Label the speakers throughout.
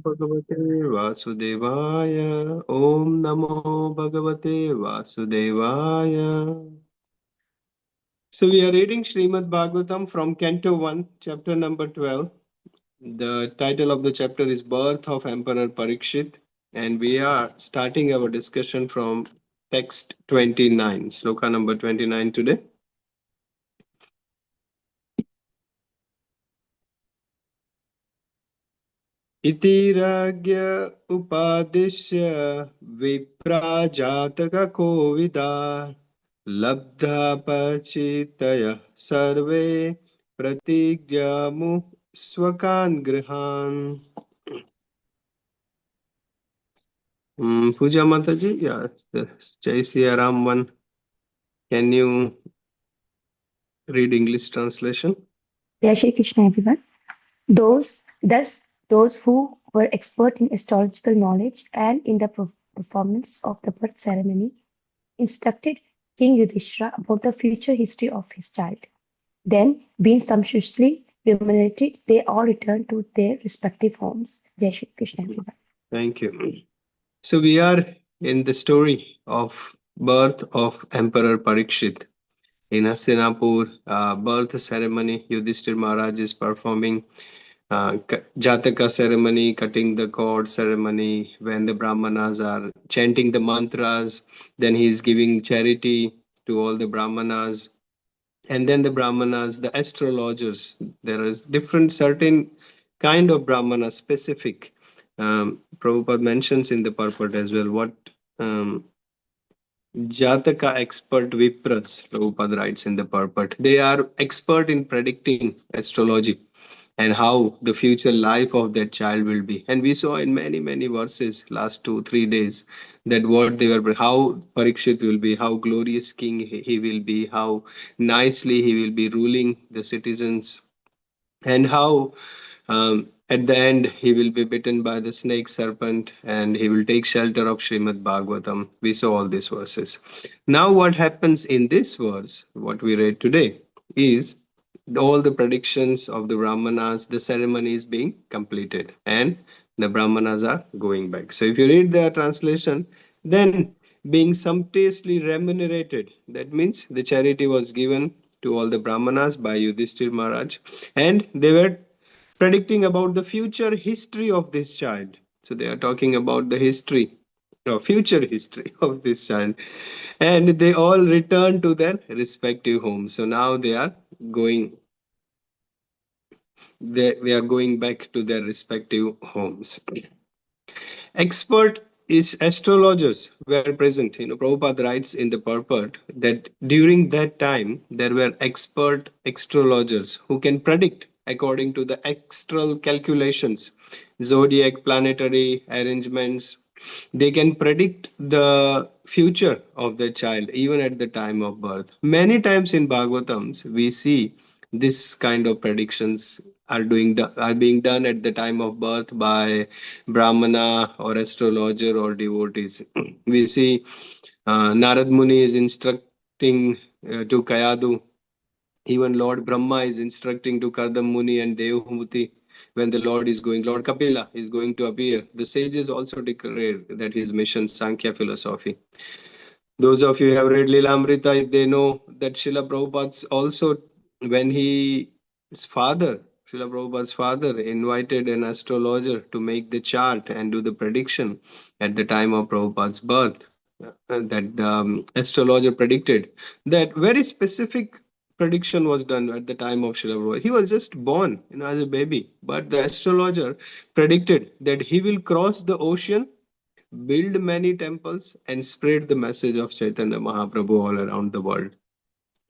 Speaker 1: Bhagavate Vasudevaya. Om Namo Bhagavate Vasudevaya. So we are reading Srimad Bhagavatam from Canto 1, chapter number 12. The title of the chapter is Birth of Emperor Parikshit, and we are starting our discussion from text 29, sloka number 29 today. Iti ragya upadishya vipra jataka kovida labdha pachitaya sarve pratigyamu swakan grihan. Puja Mataji, yes, Jai Siya Ram 1. Can you read English translation?
Speaker 2: Jai Shri Krishna, everyone. Thus, those who were expert in astrological knowledge and in the performance of the birth ceremony instructed King Yudhishthira about the future history of his child. Then, being sumptuously remunerated, they all returned to their respective homes. Jai Shri Krishna, everyone.
Speaker 1: Thank you. So we are in the story of birth of Emperor Parikshit. In Hastinapur, birth ceremony, Yudhishthir Maharaj is performing Jataka ceremony, cutting the cord ceremony, when the Brahmanas are chanting the mantras, then he is giving charity to all the Brahmanas. And then the Brahmanas, the astrologers, there is different certain kind of Brahmana specific. Prabhupada mentions in the purport as well what Jataka expert Vipras, Prabhupada writes in the purport. They are expert in predicting astrology and how the future life of that child will be. And we saw in many, many verses last 2-3 days that what they were, how Parikshit will be, how glorious king he will be, how nicely he will be ruling the citizens, and how at the end he will be bitten by the snake serpent and he will take shelter of Srimad Bhagavatam. We saw all these verses. Now what happens in this verse, what we read today, is all the predictions of the Brahmanas, the ceremony is being completed and the Brahmanas are going back. So if you read the translation, then being sumptuously remunerated, that means the charity was given to all the Brahmanas by Yudhishthir Maharaj, and they were predicting about the future history of this child. So they are talking about the history, no, future history of this child. And they all return to their respective homes. So now they are going they are going back to their respective homes. Expert is astrologers were present. Prabhupada writes in the purport that during that time there were expert astrologers who can predict according to the astral calculations, zodiac, planetary arrangements. They can predict the future of the child even at the time of birth. Many times in Bhagavatams we see this kind of predictions are being done at the time of birth by Brahmana or astrologer or devotees. We see Narad Muni is instructing to Kayadu. Even Lord Brahma is instructing to Kardam Muni and Devhuti when the Lord Kapila is going to appear. The sages also declare that his mission, Sankhya philosophy. Those of you who have read Lilamrita, they know that Srila Prabhupada's also, when his father, Srila Prabhupada's father, invited an astrologer to make the chart and do the prediction at the time of Prabhupada's birth. That the astrologer predicted that very specific prediction was done at the time of Srila Prabhupada. He was just born, as a baby, but the astrologer predicted that he will cross the ocean, build many temples, and spread the message of Chaitanya Mahaprabhu all around the world.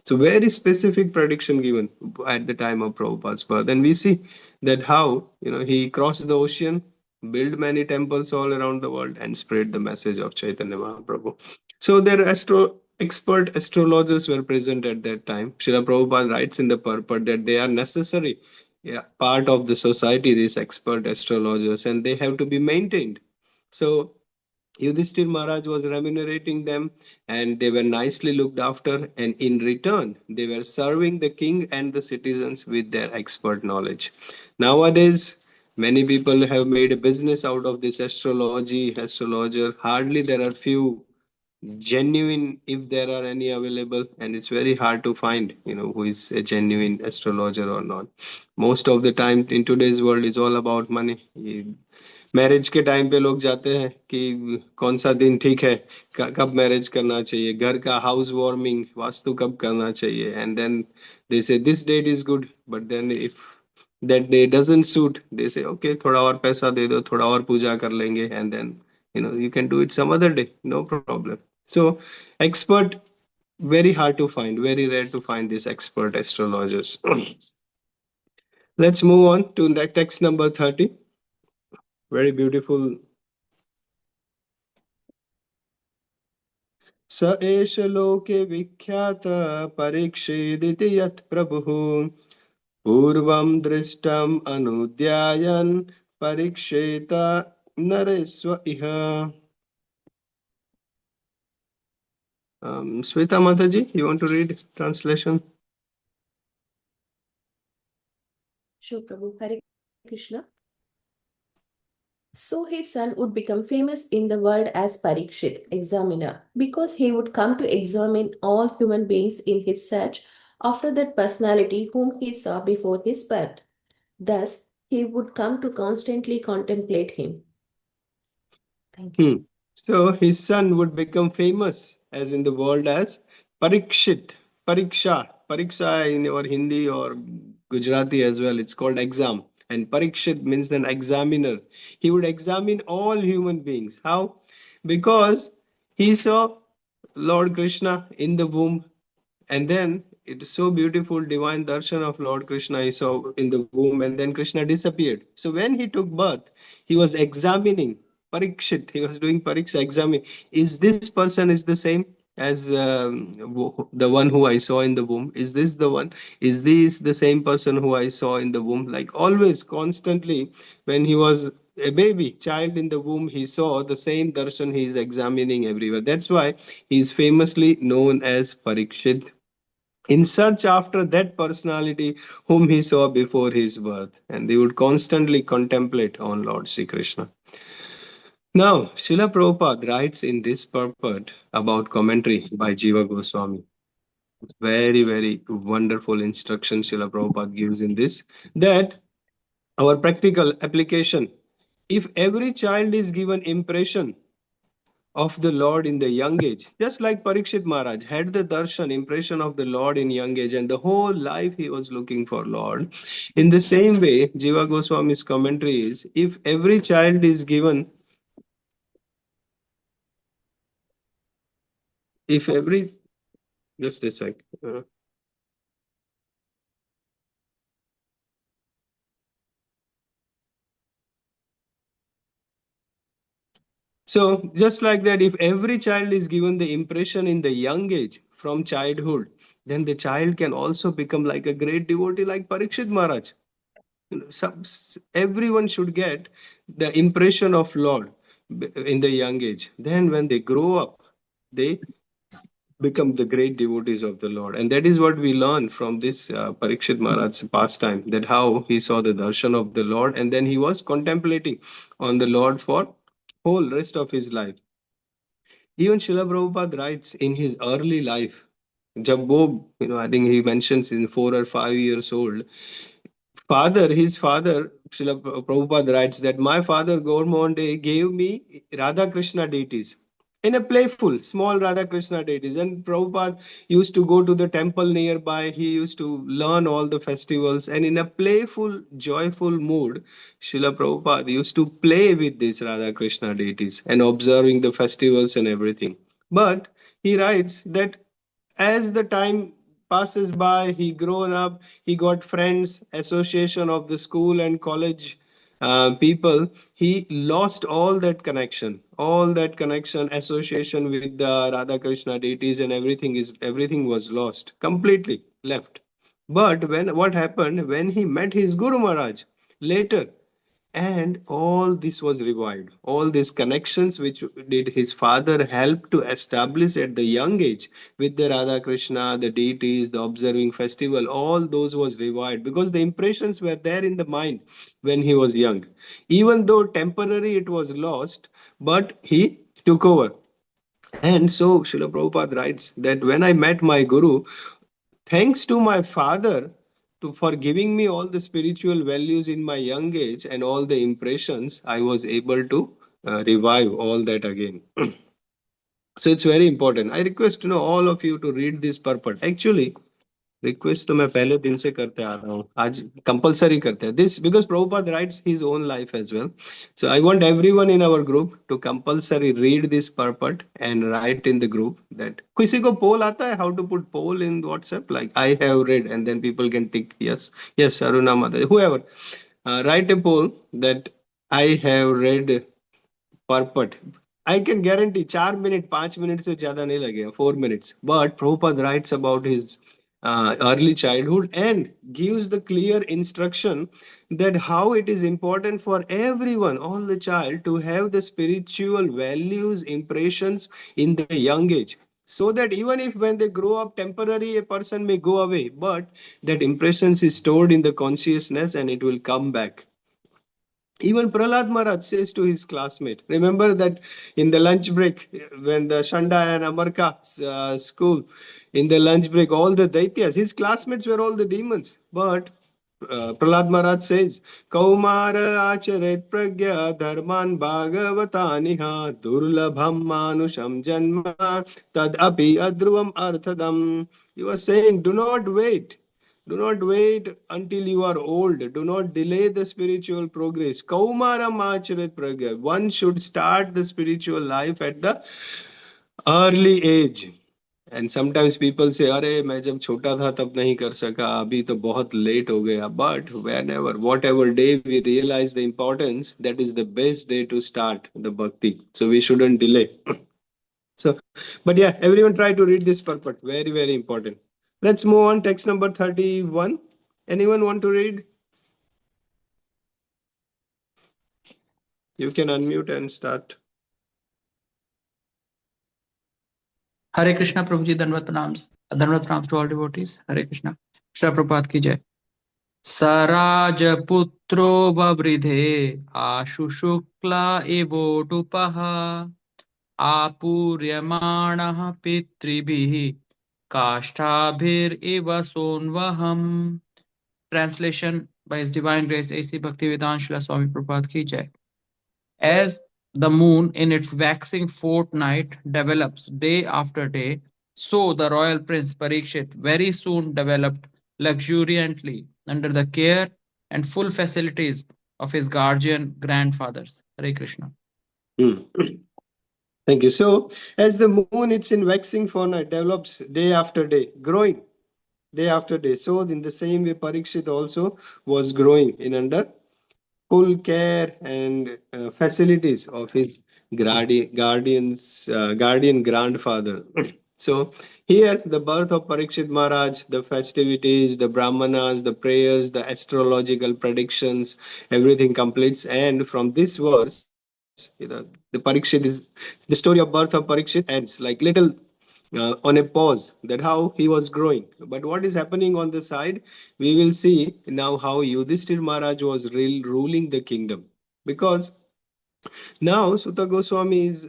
Speaker 1: So very specific prediction given at the time of Prabhupada's birth. And we see that how he crossed the ocean, built many temples all around the world, and spread the message of Chaitanya Mahaprabhu. So their expert astrologers were present at that time. Srila Prabhupada writes in the purport that they are necessary part of the society, these expert astrologers, and they have to be maintained. So Yudhishthir Maharaj was remunerating them and they were nicely looked after, and in return they were serving the king and the citizens with their expert knowledge. Nowadays Many people have made a business out of this astrology, astrologer. Hardly there are few genuine, if there are any available, and it's very hard to find, who is a genuine astrologer or not. Most of the time in today's world is all about money. Marriage के time पे लोग जाते हैं कि कौन सा दिन ठीक है, कब मैरिज करना चाहिए, घर का हाउस वार्मिंग वास्तु कब करना चाहिए, and then they say this date is good, but then if that day doesn't suit, they say okay, थोड़ा और पैसा दे दो, थोड़ा और पूजा कर लेंगे, and then you can do it some other day, no problem. So expert, very hard to find, very rare to find these expert astrologers. Let's move on to text number 30. Very beautiful. स एष लोके विख्यात परीक्षेदिति यत् प्रभुः पूर्वं दृष्टम् अनुद्यायन् परीक्षेत नरेस्व इह. Sweta Mataji, you want to read translation?
Speaker 3: Sure, Prabhu. Hare Krishna. So his son would become famous in the world as Parikshit, examiner, because he would come to examine all human beings in his search after that personality whom he saw before his birth. Thus, he would come to constantly contemplate him. Thank you.
Speaker 1: So his son would become famous as in the world as Parikshit, Pariksha in our Hindi or Gujarati as well. It's called exam. And Parikshit means an examiner. He would examine all human beings. How? Because he saw Lord Krishna in the womb, and then it is so beautiful, divine darshan of Lord Krishna he saw in the womb, and then Krishna disappeared. So when he took birth, he was examining Parikshit. He was doing Pariksha, examining. Is this person is the same as the one who I saw in the womb? Is this the one? Is this the same person who I saw in the womb? Like always, constantly, when he was a baby child in the womb, he saw the same darshan he is examining everywhere. That's why he is famously known as Parikshit, in search after that personality whom he saw before his birth, and they would constantly contemplate on Lord Shri Krishna. Now, Srila Prabhupada writes in this purport about commentary by Jiva Goswami. It's very, very wonderful instruction Srila Prabhupada gives in this, that our practical application, if every child is given impression of the Lord in the young age, just like Parikshit Maharaj had the darshan, impression of the Lord in young age, and the whole life he was looking for Lord. In the same way, Jiva Goswami's commentary is, if every child is given, if every, just a sec. So just like that, if every child is given the impression in the young age from childhood, then the child can also become like a great devotee like Parikshit Maharaj. Everyone should get the impression of Lord in the young age. Then when they grow up, they become the great devotees of the Lord. And that is what we learn from this Parikshit Maharaj's pastime, that how he saw the darshan of the Lord, and then he was contemplating on the Lord for whole rest of his life. Even Srila Prabhupada writes in his early life, जब वो, I think he mentions in 4 or 5 years old, his father, Srila Prabhupada writes that my father Gauramonde gave me Radha Krishna deities in a playful, small Radha Krishna deities. And Prabhupada used to go to the temple nearby. He used to learn all the festivals. And in a playful, joyful mood, Srila Prabhupada used to play with these Radha Krishna deities and observing the festivals and everything. But he writes that as the time passes by, he grown up, he got friends, association of the school and college people. He lost all that connection, association with the Radha Krishna deities, and everything was lost, completely left. But when what happened when he met his Guru Maharaj later, And all this was revived. All these connections which did his father help to establish at the young age with the Radha Krishna, the deities, the observing festival, all those was revived because the impressions were there in the mind when he was young. Even though temporary it was lost, but he took over. And so Srila Prabhupada writes that when I met my Guru, thanks to my father for giving me all the spiritual values in my young age and all the impressions, I was able to revive all that again. So it's very important. I request all of you to read this purport. Actually, request तो मैं पहले दिन से करते आ रहा हूँ आज compulsory करते हैं this because Prabhupada writes his own life as well so I want everyone in our group to compulsory read this purport and write in the group that किसी को पोल आता है how to put poll in WhatsApp like I have read and then people can tick yes yes Aruna Mata whoever write a poll that I have read perfect I can guarantee 4 minute 5 minute से ज्यादा नहीं लगेगा 4 minutes but Prabhupada writes about his early childhood and gives the clear instruction that how it is important for everyone all the child to have the spiritual values impressions in the young age so that even if when they grow up temporary a person may go away but that impressions is stored in the consciousness and it will come back. Even Prahlad Maharaj says to his classmate, remember that in the lunch break, when the Shanda and Amarka school, in the lunch break, all the Daityas, his classmates were all the demons. But Prahlad Maharaj says, Kaumara acharet pragya dharman bhagavataniha durlabham manusham janma tad api adruvam arthadam. He was saying, do not wait. Do not wait until you are old. Do not delay the spiritual progress. Kaumaram acharit pragya. One should start the spiritual life at the early age. And sometimes people say, अरे मैं जब छोटा था तब नहीं कर सका अभी तो बहुत लेट हो गया but whenever whatever day we realize the importance that is the best day to start the bhakti so we shouldn't delay. So but yeah everyone try to read this purport very important. Let's move on text number 31. Anyone want to read? You can unmute and start.
Speaker 4: हरे कृष्णा प्रभु जी दंडवत प्रणाम to all devotees Hare Krishna Shri Prabhat की जय सराजपुत्रो ववृधे आशु शुक्ला एवोटुपः आपूर्यमाणः पितृभिः काष्ठाभिरिव सोन्वहम् translation by his divine grace AC Bhaktivedanta Srila Swami Prabhupada ki jai. As the moon in its waxing fortnight develops day after day, so the royal prince Parikshit very soon developed luxuriantly under the care and full facilities of his guardian grandfathers. Hare Krishna.
Speaker 1: Thank you. So, as the moon, it's in waxing fortnight, develops day after day, growing day after day. So, in the same way, Parikshit also was growing in under full care and facilities of his guardian grandfather. So here the birth of Parikshit Maharaj, the festivities, the brahmanas, the prayers, the astrological predictions, everything completes. And from this verse, the Parikshit is the story of birth of Parikshit ends like little on a pause that how he was growing. But what is happening on the side, we will see now how Yudhishthira Maharaj was ruling the kingdom. Because now Sutta Goswami is,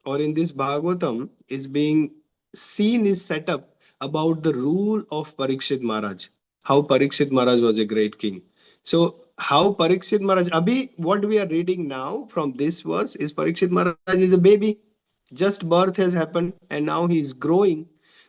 Speaker 1: or in this Bhagavatam, is being seen is set up about the rule of Parikshit Maharaj. How Parikshit Maharaj was a great king. So how Parikshit Maharaj, Abhi, what we are reading now from this verse is Parikshit Maharaj is a baby. Just birth has happened and now he is growing.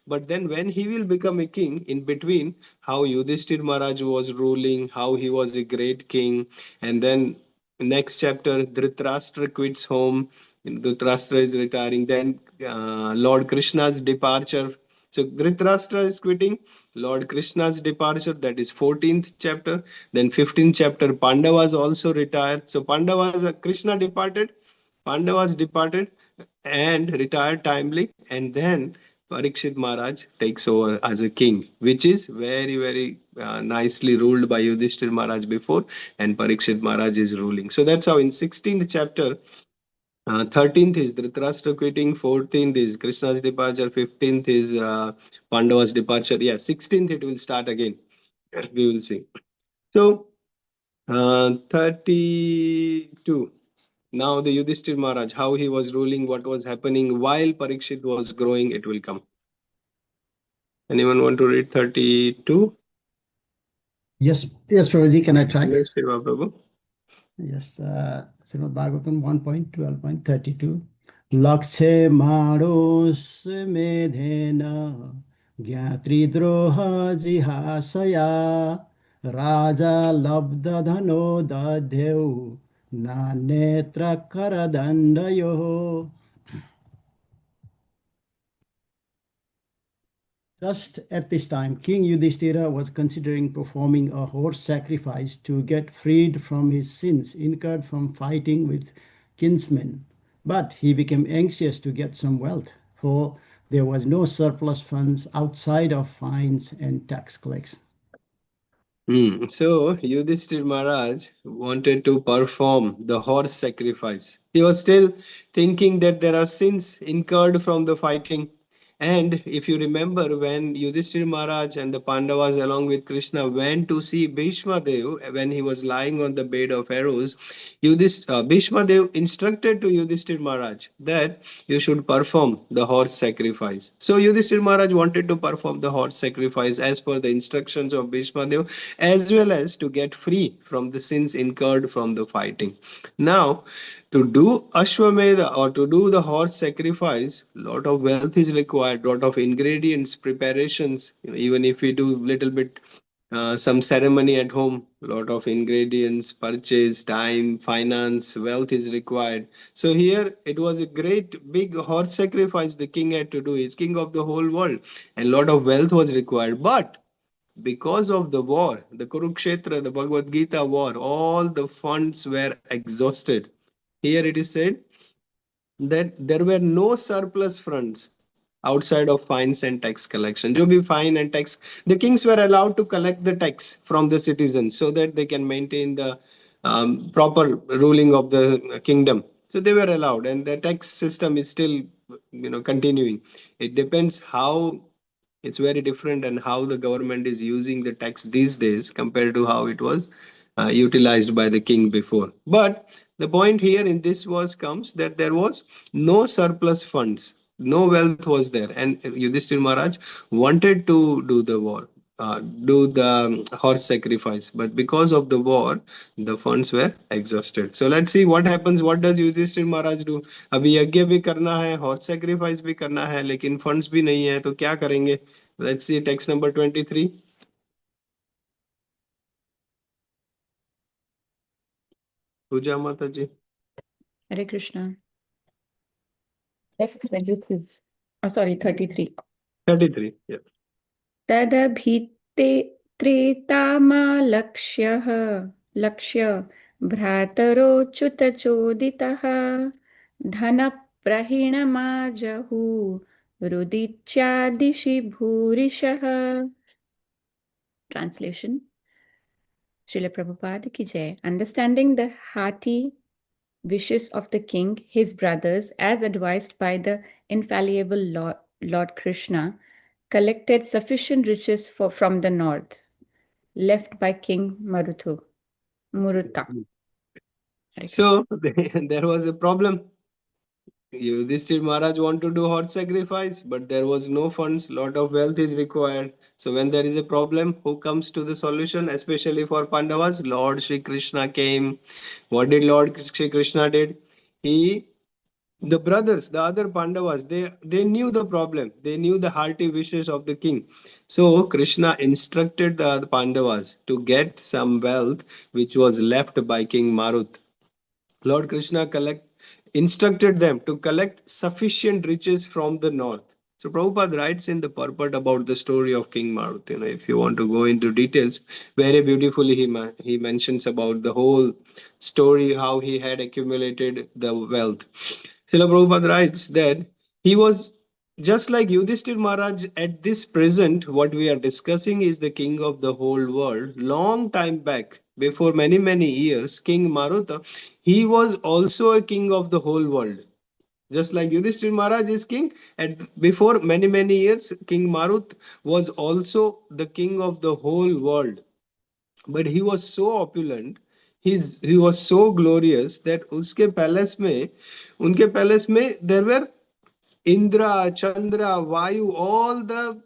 Speaker 1: But then when he will become a king, in between, how Yudhishthira Maharaj was ruling, how he was a great king, and then next chapter, Dhritarashtra quits home, Dhritarashtra is retiring, then Lord Krishna's departure. So Dhritarashtra is quitting, Lord Krishna's departure, that is 14th chapter. Then 15th chapter, Pandavas also retired. So Pandavas, Krishna departed, Pandavas departed and retired timely. And then Parikshit Maharaj takes over as a king, which is very, very nicely ruled by Yudhishthir Maharaj before, and Parikshit Maharaj is ruling. So that's how in 16th chapter, 13th is Dhritarashtra quitting, 14th is Krishna's departure, 15th is Pandava's departure. Yeah, 16th it will start again. We will see. So 32. Now the Yudhishthir Maharaj, how he was ruling, what was happening while Parikshit was growing, it will come. Anyone want to read 32?
Speaker 5: Yes, Prabhuji, can I try?
Speaker 1: Yes, Shiva Prabhu.
Speaker 5: Yes, Srimad Bhagavatam 1.12.32. Lakshe maros medhena gyatridroha jihasaya raja labda dhano dadhyau na netra karadandayo. Just at this time, King Yudhishthira was considering performing a horse sacrifice to get freed from his sins incurred from fighting with kinsmen. But he became anxious to get some wealth, for there was no surplus funds outside of fines and tax collection.
Speaker 1: So Yudhishthir Maharaj wanted to perform the horse sacrifice. He was still thinking that there are sins incurred from the fighting. And if you remember, when Yudhishthir Maharaj and the Pandavas along with Krishna went to see Bhishma Dev when he was lying on the bed of arrows, Bhishma Dev instructed to Yudhishthir Maharaj that you should perform the horse sacrifice. So Yudhishthir Maharaj wanted to perform the horse sacrifice as per the instructions of Bhishma Dev, as well as to get free from the sins incurred from the fighting. Now, to do Ashwamedha or to do the horse sacrifice, lot of wealth is required, lot of ingredients, preparations. Even if we do little bit some ceremony at home, lot of ingredients, purchase, time, finance, wealth is required. So here it was a great big horse sacrifice the king had to do. He's king of the whole world, and lot of wealth was required. But because of the war, the Kurukshetra, the Bhagavad Gita war, all the funds were exhausted. Here it is said that there were no surplus funds outside of fines and tax collection. जो भी fine and tax, the kings were allowed to collect the tax from the citizens so that they can maintain the proper ruling of the kingdom. So they were allowed, and the tax system is still, continuing. It depends how it's very different and how the government is using the tax these days compared to how it was utilized by the king before. But the point here in this was comes that there was no surplus funds, no wealth was there, and Yudhishthir Maharaj wanted to do the war, do the horse sacrifice, but because of the war, the funds were exhausted. So let's see what happens. What does Yudhishthir Maharaj do? अभी यज्ञ भी करना है, horse sacrifice भी करना है, लेकिन funds भी नहीं है, तो क्या करेंगे? Let's see text number 23. Puja Mataji.
Speaker 6: Hare Krishna. Left 23. Oh, sorry, 33.
Speaker 1: 33, yeah.
Speaker 6: तदभिते त्रेतामालक्ष्यः लक्ष्य भ्रातरोच्युतचोदितः धनप्रहीणमाजहु भूरिशः. Translation. Srila Prabhupada ki jai. Understanding the hearty wishes of the king, his brothers, as advised by the infallible Lord Krishna, collected sufficient riches from the north, left by King Maruta.
Speaker 1: So there was a problem. Yudhishthir Maharaj want to do horse sacrifice, but there was no funds. Lot of wealth is required. So when there is a problem, who comes to the solution? Especially for Pandavas, Lord Shri Krishna came. What did Lord Shri Krishna did? The brothers, the other Pandavas, they knew the problem. They knew the hearty wishes of the king. So Krishna instructed the Pandavas to get some wealth which was left by King Marut. Lord Krishna instructed them to collect sufficient riches from the north. So Prabhupada writes in the purport about the story of King Marut. If you want to go into details, very beautifully he mentions about the whole story, how he had accumulated the wealth. Srila Prabhupada writes that he was just like Yudhishthir Maharaj, at this present, what we are discussing is the king of the whole world. Long time back, before many, many years, King Maruta, he was also a king of the whole world. Just like Yudhishthir Maharaj is king, and before many, many years, King Marut was also the king of the whole world. But he was so opulent, he was so glorious that उनके palace में there were Indra, Chandra, Vayu, all the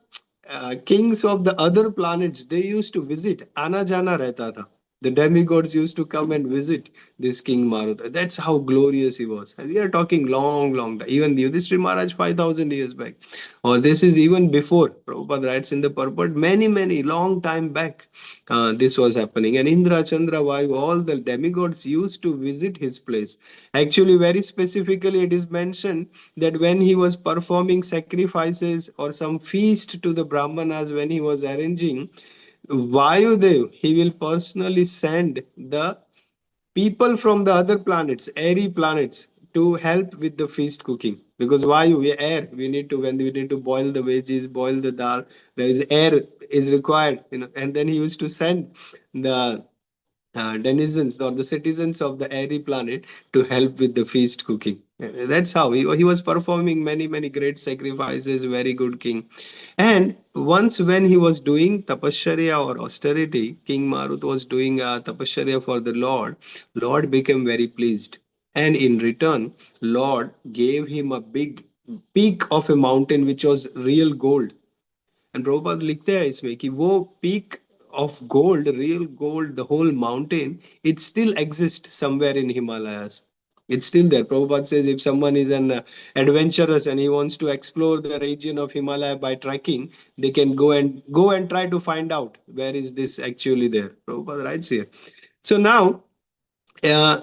Speaker 1: kings of the other planets, they used to visit. Ana jana rehta tha. The demigods used to come and visit this King Maruta. That's how glorious he was. And we are talking long, long time. Even Yudhishthira Maharaj 5,000 years back. Or this is even before. Prabhupada writes in the purport, many, many, long time back, this was happening. And Indra, Chandra, Vayu, all the demigods used to visit his place. Actually, very specifically, it is mentioned that when he was performing sacrifices or some feast to the Brahmanas, when he was arranging, Vayudev, he will personally send the people from the other planets, airy planets, to help with the feast cooking. Because Vayu, we air, we need to, when we need to boil the veggies, boil the dal, there is air is required, and then he used to send the denizens or the citizens of the airy planet to help with the feast cooking. That's how he was performing many, many great sacrifices, very good king. And once when he was doing tapasharya or austerity, King Marut was doing tapasharya for the Lord, Lord became very pleased. And in return, Lord gave him a big peak of a mountain which was real gold. And Prabhupada लिखते हैं इसमें कि वो peak of gold, real gold, the whole mountain, it still exists somewhere in Himalayas. It's still there. Prabhupada says if someone is an adventurous and he wants to explore the region of Himalaya by trekking, they can go and try to find out where is this actually there. Prabhupada writes here. So now, uh,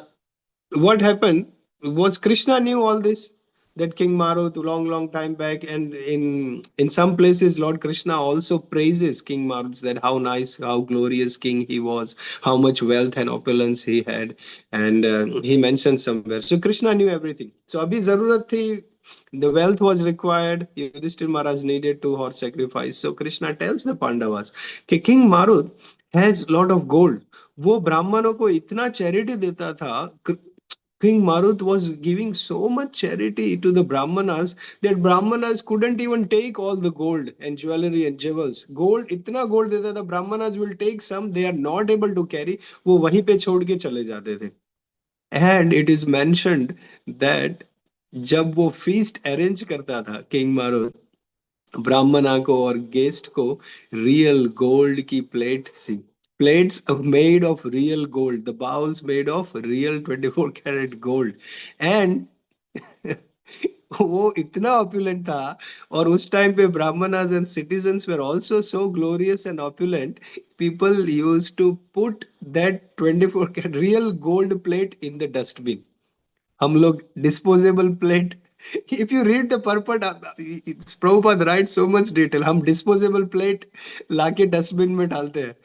Speaker 1: what happened was Krishna knew all this, that King Marut long time back, and in some places Lord Krishna also praises King Marut, that how nice, how glorious king he was, how much wealth and opulence he had, and he mentioned somewhere. So Krishna knew everything. So abhi zarurat thi, the wealth was required. Yudhishthir Maharaj needed to horse sacrifice. So Krishna tells the Pandavas कि King Marut has lot of gold. वो ब्राह्मणों को इतना charity देता था. King Marut was giving so much charity to the Brahmanas that Brahmanas couldn't even take all the gold and jewelry and jewels. Gold, इतना gold देता था, Brahmanas will take some, they are not able to carry, वो वहीं पे छोड़ के चले जाते थे. And it is mentioned that जब वो feast arrange करता था King Marut, ब्राह्मणा को और गेस्ट को रियल गोल्ड की प्लेट थी. Plates made of real gold, the bowls made of real 24 karat gold. And वो इतना opulent था. और उस टाइम पे brahmanas and citizens were also so glorious and opulent. People used to put that 24 karat real gold plate in the dustbin. हम लोग disposable plate. If you read the purport, it's Prabhupada writes so much detail. हम disposable plate लाके dustbin में डालते हैं.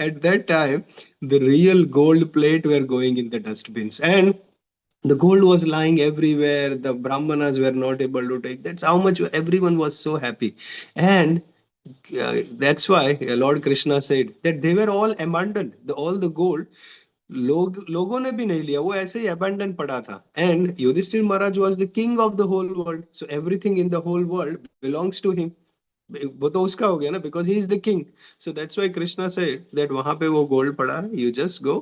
Speaker 1: At that time, the real gold plate were going in the dustbins, and the gold was lying everywhere. The brahmanas were not able to take. That's how much everyone was so happy, and that's why Lord Krishna said that they were all abandoned. All the gold लोगों ने भी नहीं लिया, वो ऐसे ही abandon पड़ा था. And Yudhishthira Maharaj was the king of the whole world, so everything in the whole world belongs to him. वो तो उसका हो गया ना, because he is the king. So that's why Krishna said that वहां पे वो गोल्ड पड़ा है, you just go.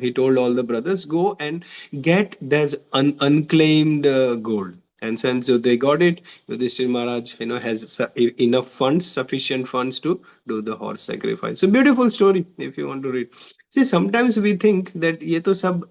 Speaker 1: He told all the brothers, go and get that unclaimed gold. And since they got it, Yudhishthir Maharaj, has enough funds, sufficient funds to do the horse sacrifice. So beautiful story if you want to read. See, sometimes we think that ये तो सब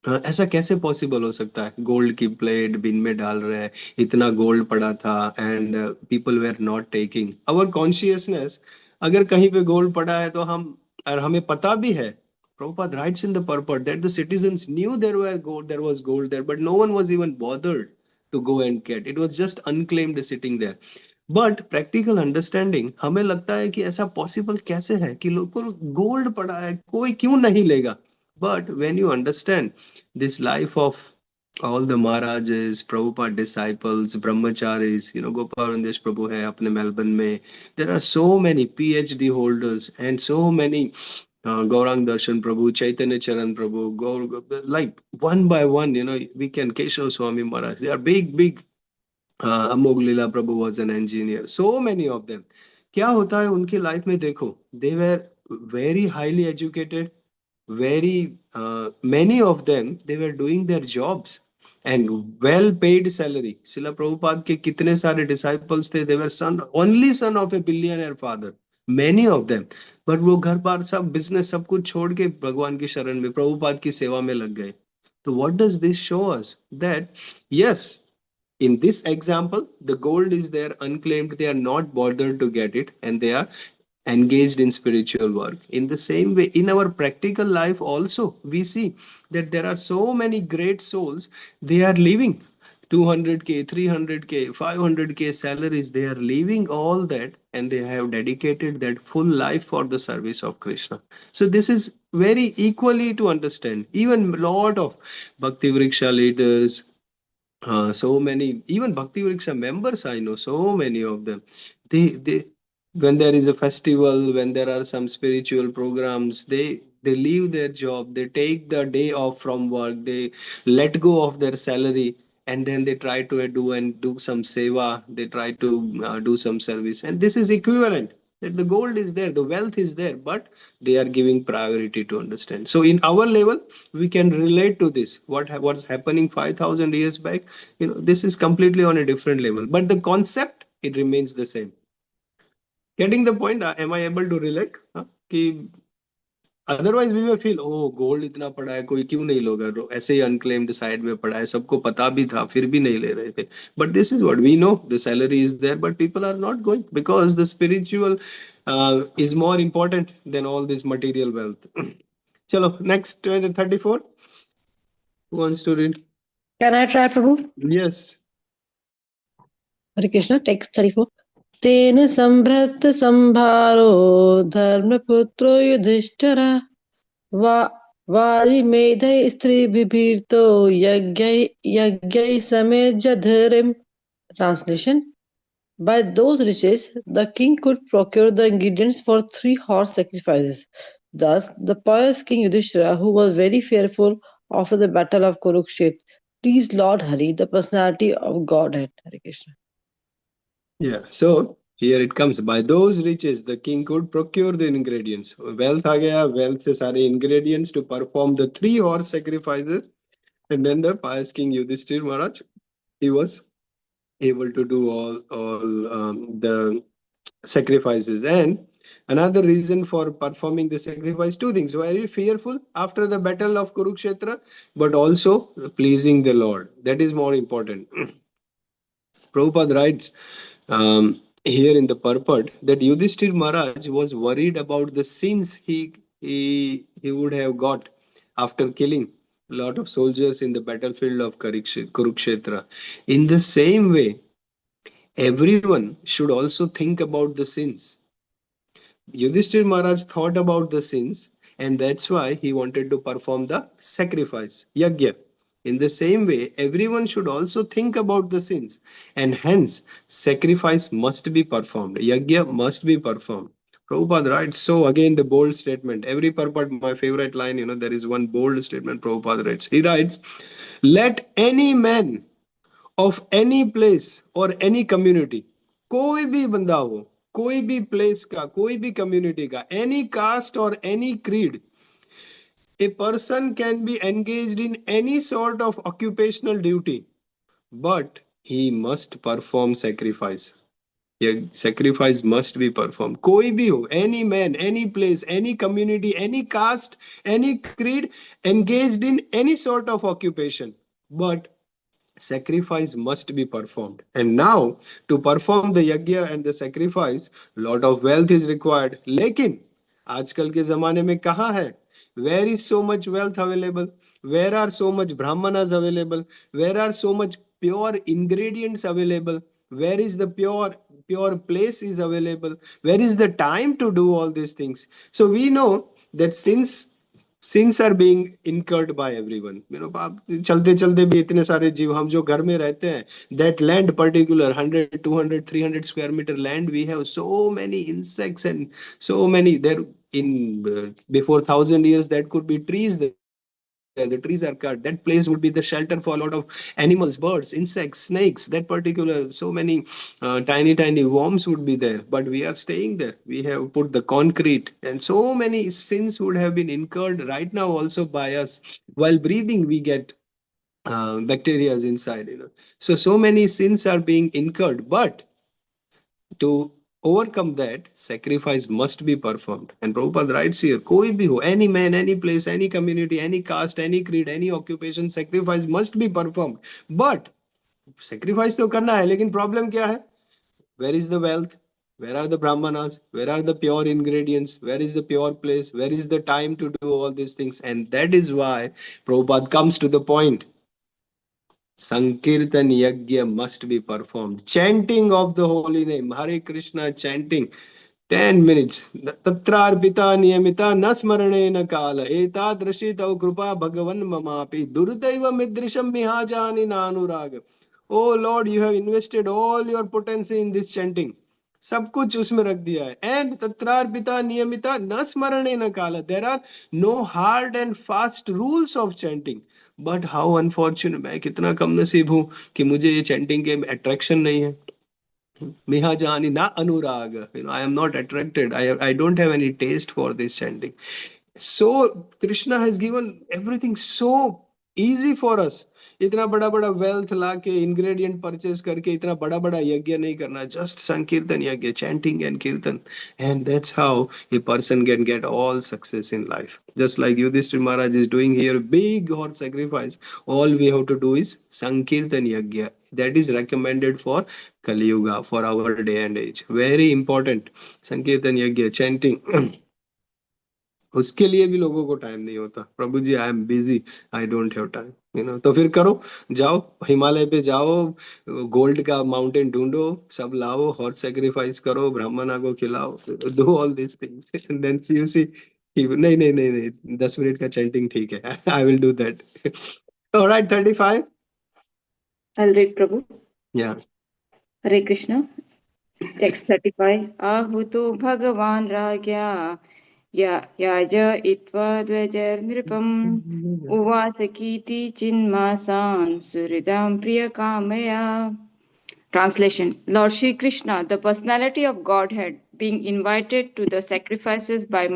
Speaker 1: ऐसा कैसे possible हो सकता है, gold की plate बिन में डाल रहे हैं, इतना गोल्ड पड़ा था, and people were not taking. Our consciousness, अगर कहीं पे गोल्ड पड़ा है तो हम, और हमें पता भी है, Prabhupada writes in the purport that the citizens knew there was gold there, but no one was even bothered to go and get. It was just unclaimed sitting there. But practical understanding, हमें लगता है कि ऐसा possible कैसे है कि लोगों को गोल्ड पड़ा है, कोई क्यों नहीं लेगा. But when you understand this life of all the Maharajas, Prabhupada disciples, Brahmacharis, Gopalandesh Prabhu hai apne Melbourne mein. There are so many PhD holders and so many Gaurang Darshan Prabhu, Chaitanya Charan Prabhu, like one by one, we can Keshav Swami Maharaj. They are big, big. Amog Lila Prabhu was an engineer. So many of them. क्या होता है उनकी life में देखो, they were very highly educated, very many of them they were doing their jobs and well paid salary. Srila Prabhupada के कितने सारे disciples थे, they were only son of a billionaire father, many of them. But वो घर बार सब business सब कुछ छोड़ के भगवान की शरण में प्रभुपाद की सेवा में लग गए. So what does this show us? That yes, in this example, the gold is there unclaimed, they are not bothered to get it, and they are engaged in spiritual work. In the same way, in our practical life also, we see that there are so many great souls, they are leaving 200k, 300k, 500k salaries, they are leaving all that and they have dedicated that full life for the service of Krishna. So this is very equally to understand. Even lot of Bhakti Vriksha leaders, so many, even Bhakti Vriksha members, I know so many of them. They when there is a festival, when there are some spiritual programs, they leave their job, they take the day off from work, they let go of their salary, and then they try to do some seva, they try to do some service, and this is equivalent. That the gold is there, the wealth is there, but they are giving priority to understand. So in our level, we can relate to this. What's happening 5,000 years back, this is completely on a different level, but the concept it remains the same. Getting the point? Am I able to relate? कि otherwise we may feel, oh, gold इतना पड़ा है, कोई क्यों नहीं लोगा, ऐसे ही unclaimed side में पड़ा है, सबको पता भी था फिर भी नहीं ले रहे थे. But this is what we know, the salary is there, but people are not going because the spiritual is more important than all this material wealth. Chalo, next 34. Who wants to read?
Speaker 7: Can I try, Prabhu?
Speaker 1: Yes.
Speaker 7: Hare Krishna, text 34. तेन संभृत संभारो धर्मपुत्रो Yudhishthir वारिमेधै स्त्रीभिर्तो यज्ञै समेजधरिम्. Translation. By those riches, the king could procure the ingredients for 3 horse sacrifices. Thus, the pious King Yudhishthira, who was very fearful after the battle of Kurukshetra, pleased Lord Hari, the personality of Godhead. Hare Krishna.
Speaker 1: Yeah, so here it comes. By those riches, the king could procure the ingredients. Wealth आ गया, wealth से सारे ingredients to perform the 3 horse sacrifices. And then the pious king Yudhishthira Maharaj, he was able to do all the sacrifices. And another reason for performing the sacrifice, 2 things: very fearful after the battle of Kurukshetra, but also pleasing the Lord. That is more important. Prabhupada writes here in the purport that Yudhishthir Maharaj was worried about the sins he would have got after killing a lot of soldiers in the battlefield of Kurukshetra. In the same way, everyone should also think about the sins. Yudhishthir Maharaj thought about the sins, and that's why he wanted to perform the sacrifice, yajna. In the same way, everyone should also think about the sins, and hence sacrifice must be performed. Yajna must be performed. Prabhupada writes, so again the bold statement. Every purport, my favorite line, there is one bold statement Prabhupada writes. He writes, let any man of any place or any community, कोई भी बंदा हो, कोई भी place का, कोई भी community का, any caste or any creed, a person can be engaged in any sort of occupational duty, but he must perform sacrifice. Yeah, sacrifice must be performed. कोई भी हो, any man, any place, any community, any caste, any creed, engaged in any sort of occupation, but sacrifice must be performed. And now to perform the yajna and the sacrifice, lot of wealth is required. लेकिन आजकल के जमाने में कहाँ है? Where is so much wealth available? Where are so much brahmanas available? Where are so much pure ingredients available? Where is the pure place is available? Where is the time to do all these things? So we know that since Sins are being incurred by everyone. आप चलते चलते भी इतने सारे जीव, हम जो घर में रहते हैं, that land particular 100, 200, 300 square meter land, we have so many insects and so many there in before 1,000 years that could be trees there. The trees are cut. That place would be the shelter for a lot of animals, birds, insects, snakes. That particular so many tiny worms would be there. But we are staying there. We have put the concrete, and so many sins would have been incurred right now also by us. While breathing, we get bacteria inside. So many sins are being incurred, but to overcome that, sacrifice must be performed. And Prabhupada writes here, koi bhi ho, any man, any place, any community, any caste, any creed, any occupation, sacrifice must be performed. But sacrifice तो करना है, लेकिन problem क्या है? Where is the wealth? Where are the brahmanas? Where are the pure ingredients? Where is the pure place? Where is the time to do all these things? And that is why Prabhupada comes to the point. Sankirtan Yajna must be performed. Chanting of the holy name, Hare Krishna chanting, 10 minutes. Tatrarpita niyamita nasmaranena kala etadrashitau krupa bhagavan mamapi durudaiva midrisham mihajani nanurag. Oh Lord, you have invested all your potency in this chanting. सब कुछ उसमें रख दिया है. And तत्रार्पिता नियमिता न स्मरणे न काला. There are no hard and fast rules of chanting. But how unfortunate, मैं कितना कम नसीब हूं कि मुझे ये चैंटिंग के अट्रैक्शन नहीं है. Mihajani na anurag. I am not attracted. I don't have any taste for this chanting. So Krishna has given everything so easy for us. इतना बड़ा बड़ा वेल्थ ला के इंग्रेडिएंट परचेज करके इतना बड़ा बड़ा यज्ञ नहीं करना. जस्ट संकीर्तन यज्ञ, chanting and kirtan, and that's how a person can get all success in life. Just like Yudhishthira Maharaj is doing here, big horse sacrifice. All we have to do is sankirtan yajna. That is recommended for Kali Yuga, for our day and age. Very important. Sankirtan yajna, chanting. उसके लिए भी लोगों को time नहीं होता. Prabhu ji, I am busy, I don't have time. तो फिर करो, जाओ हिमालय पे जाओ, गोल्ड का माउंटेन ढूंढो, सब लाओ, हॉर्स सेक्रीफाइस करो, ब्राह्मणा को खिलाओ, do all this things and then you see. नहीं नहीं नहीं नहीं, 10 मिनट का चैंटिंग ठीक है. I will do that. Alright, 35.
Speaker 6: I'll read Prabhu.
Speaker 1: या.
Speaker 6: Hare Krishna. Text 35. Ahuto Bhagavan Ragya Yaja Itva Dvajar Nripam Uvasakiti Chinmasan Suridam Priya Kamaya. Translation. Lord Shri Krishna, the personality of Godhead, being invited to the sacrifices by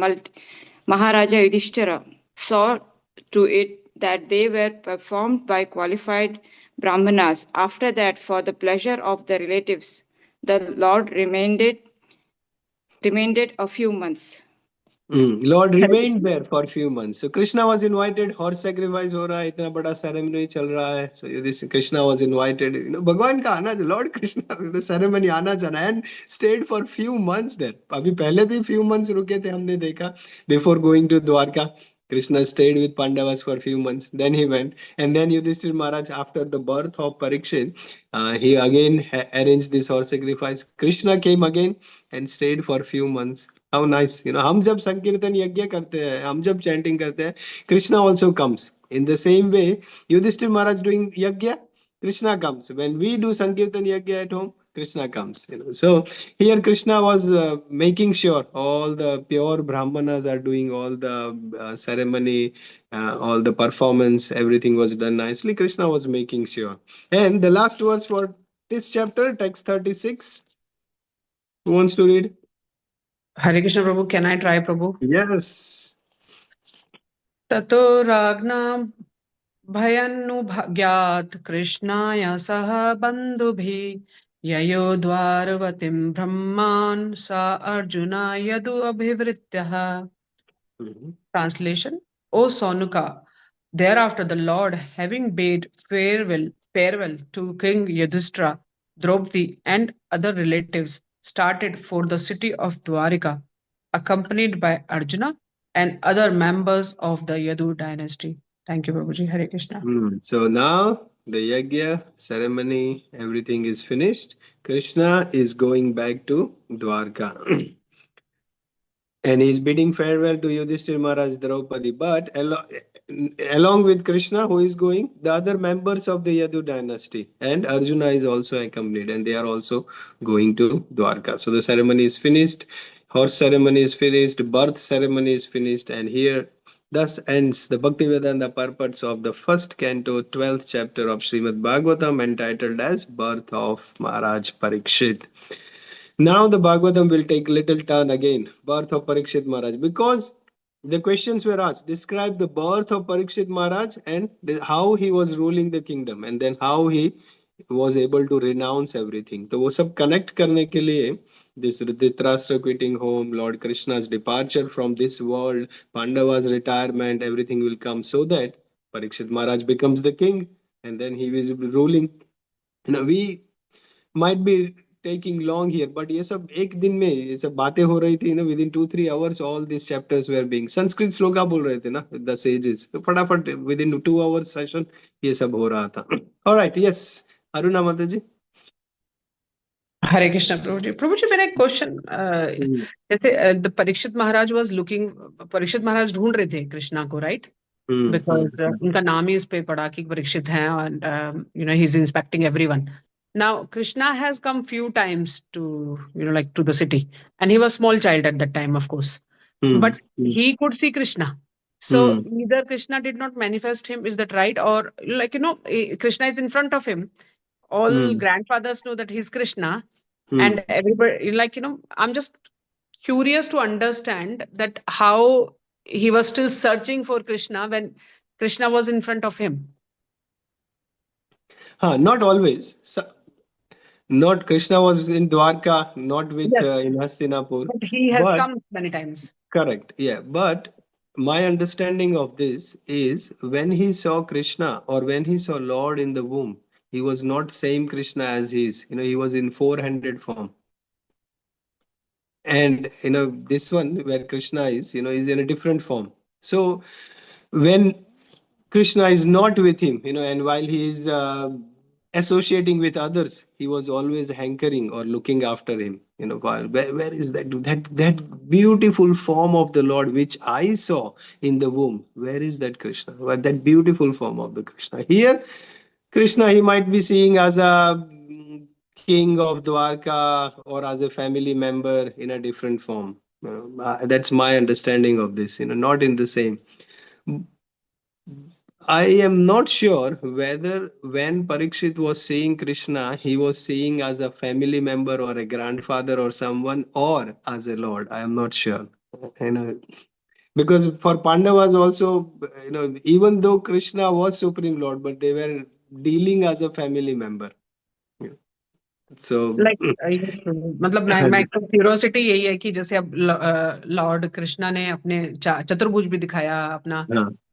Speaker 6: Maharaja Yudhishthira, saw to it that they were performed by qualified Brahmanas. After that, for the pleasure of the relatives, the Lord remained a few months.
Speaker 1: Lord remained there for a few months. So Krishna was invited. Horse sacrifice हो रहा है, इतना बड़ा ceremony चल रहा है. So this Krishna was invited. भगवान का आना, Lord Krishna ceremony आना जाना, and stayed for few months there. अभी पहले भी few months रुके थे, हमने देखा. Before going to Dwaraka, Krishna stayed with Pandavas for a few months. Then he went, and then Yudhishthira Maharaj, after the birth of Parikshit, he again arranged this horse sacrifice. Krishna came again and stayed for a few months. How nice. हम जब संकीर्तन यज्ञ करते हैं, हम जब chanting करते हैं, Krishna also comes. In the same way, Yudhishthira Maharaj doing yajna, Krishna comes. When we do sankirtan yajna at home, Krishna comes. So here Krishna was making sure all the pure brahmanas are doing all the ceremony, all the performance, everything was done nicely. Krishna was making sure. And the last verse for this chapter, text 36. Who wants to read?
Speaker 4: Hare Krishna Prabhu, can I try Prabhu?
Speaker 1: Yes.
Speaker 4: Tato Ragna Bhayanugyat Krishnaya Saha Bandhubhi Yayo Dwarvatim Brahman Sa Arjuna Yadu Abhivrityaha. Translation. O Sonuka, thereafter the Lord, having bade farewell to King Yudhishthira, Draupadi, and other relatives, started for the city of Dwaraka, accompanied by Arjuna and other members of the Yadu dynasty. Thank you, Prabhuji. Hare Krishna.
Speaker 1: So now the yajna ceremony, everything is finished. Krishna is going back to Dwarka. And he's bidding farewell to Yudhishthira Maharaj Draupadi. But along with Krishna, who is going? The other members of the Yadu dynasty. And Arjuna is also accompanied, and they are also going to Dwarka. So the ceremony is finished, horse ceremony is finished, birth ceremony is finished, and here thus ends the Bhaktivedanta purports of the first canto, 12th chapter of Srimad Bhagavatam, entitled as Birth of Maharaj Parikshit. Now the Bhagavatam will take little turn again, birth of Parikshit Maharaj, because the questions were asked, describe the birth of Parikshit Maharaj and how he was ruling the kingdom, and then how he was able to renounce everything. तो वो सब connect करने के लिए this Dhritarashtra quitting home, Lord Krishna's departure from this world, Pandavas' retirement, everything will come so that Parikshit Maharaj becomes the king, and then he will be ruling. We might be taking long here, but ये सब एक दिन में ये सब बातें हो रही थी ना, within 2-3 hours all these chapters were being, Sanskrit shloka बोल रहे थे ना the sages, तो फटाफट within 2 hours session ये सब हो रहा था. All right, yes, अरुणा माता जी.
Speaker 8: Hare Krishna, Prabhuji. Prabhuji, मेरा एक क्वेश्चन जैसे the Parikshit Maharaj was looking, Parikshit Maharaj ढूंढ रहे थे कृष्णा को, right? Because उनका नाम ही इस पे पड़ा कि परीक्षित हैं, and he's inspecting everyone. Now Krishna has come few times to like to the city, and he was small child at that time, of course, but he could see Krishna. So neither Krishna did not manifest him. Is that right? Or Krishna is in front of him. All grandfathers know that he's Krishna, and everybody I'm just curious to understand that how he was still searching for Krishna when Krishna was in front of him.
Speaker 1: Not always. Not Krishna was in Dwarka, not with in Hastinapur.
Speaker 8: But he has come many times.
Speaker 1: Correct. Yeah. But my understanding of this is when he saw Krishna or when he saw Lord in the womb, he was not same Krishna as he is. He was in 400 form. And this one where Krishna is in a different form. So when Krishna is not with him, and while he is associating with others, he was always hankering or looking after him. Where is that beautiful form of the Lord which I saw in the womb? Where is that Krishna? That beautiful form of the Krishna. Here, Krishna he might be seeing as a king of Dwarka or as a family member in a different form. That's my understanding of this. Not in the same. I am not sure whether when Parikshit was seeing Krishna, he was seeing as a family member or a grandfather or someone or as a Lord. I am not sure. Because for Pandavas also, even though Krishna was Supreme Lord, but they were dealing as a family member. So
Speaker 8: मतलब मैं curiosity यही है कि जैसे अब Lord Krishna ने अपने चतुर्भुज भी दिखाया अपना,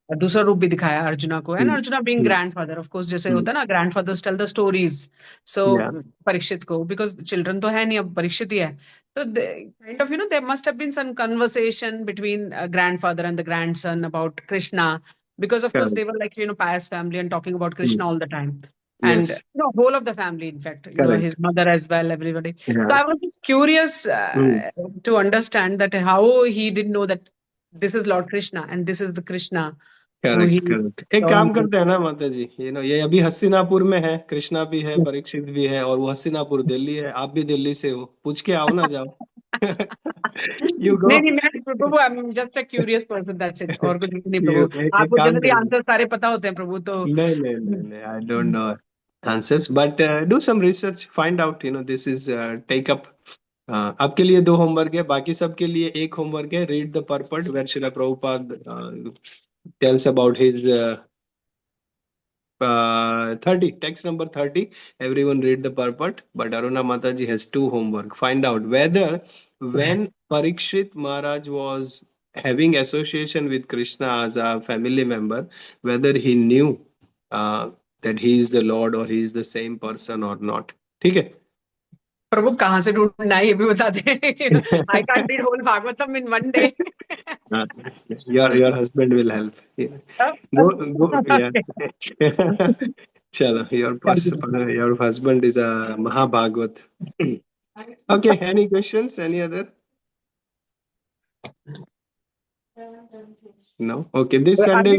Speaker 8: और दूसरा रूप भी दिखाया अर्जुना को, है ना, arjuna being grandfather, of course, जैसे होता है ना ग्रैंडफादर्स टेल द स्टोरीज, सो परीक्षित को, बिकॉज चिल्ड्रन तो है नहीं, अब परीक्षित ही है, तो kind of there must have been some conversation between grandfather and the grandson about Krishna, because of course they were like pious family and talking about Krishna all the time, and whole of the family, in fact, his mother as well, everybody. So I was just curious to understand that how he didn't know that this is Lord Krishna and this is the Krishna.
Speaker 1: Correct. एक काम करते हैं ना माता जी, ये अभी हस्तिनापुर में है, कृष्णा भी है, परीक्षित भी है, और वो हस्तिनापुर दिल्ली है, आप भी दिल्ली से हो, पूछ के आओ ना, जाओ. You go.
Speaker 8: नहीं प्रभु, I'm just a curious person, that's it. और कुछ नहीं प्रभु, आपको जनरली आंसर सारे पता होते हैं प्रभु, तो
Speaker 1: नहीं, I don't know answers, but do some research, find out, this is take up. आपके लिए 2 होमवर्क है, बाकी सबके लिए 1 होमवर्क है. Read the purport where Srila Prabhupada tells about his 30, text number 30. Everyone read the purport, but Aruna Mataji has 2 homework. Find out whether when Parikshit Maharaj was having association with Krishna as a family member, whether he knew that he is the Lord or he is the same person or not. ठीक है
Speaker 8: प्रभु, कहाँ से ढूंढना है ये भी बता दे. I can't read whole Bhagavatam in one day.
Speaker 1: Your husband will help. Go, yeah. Chalo, your husband is a Mahabhagavat. Okay, any questions? Any other? No? Okay, this
Speaker 8: Are
Speaker 1: Sunday
Speaker 8: we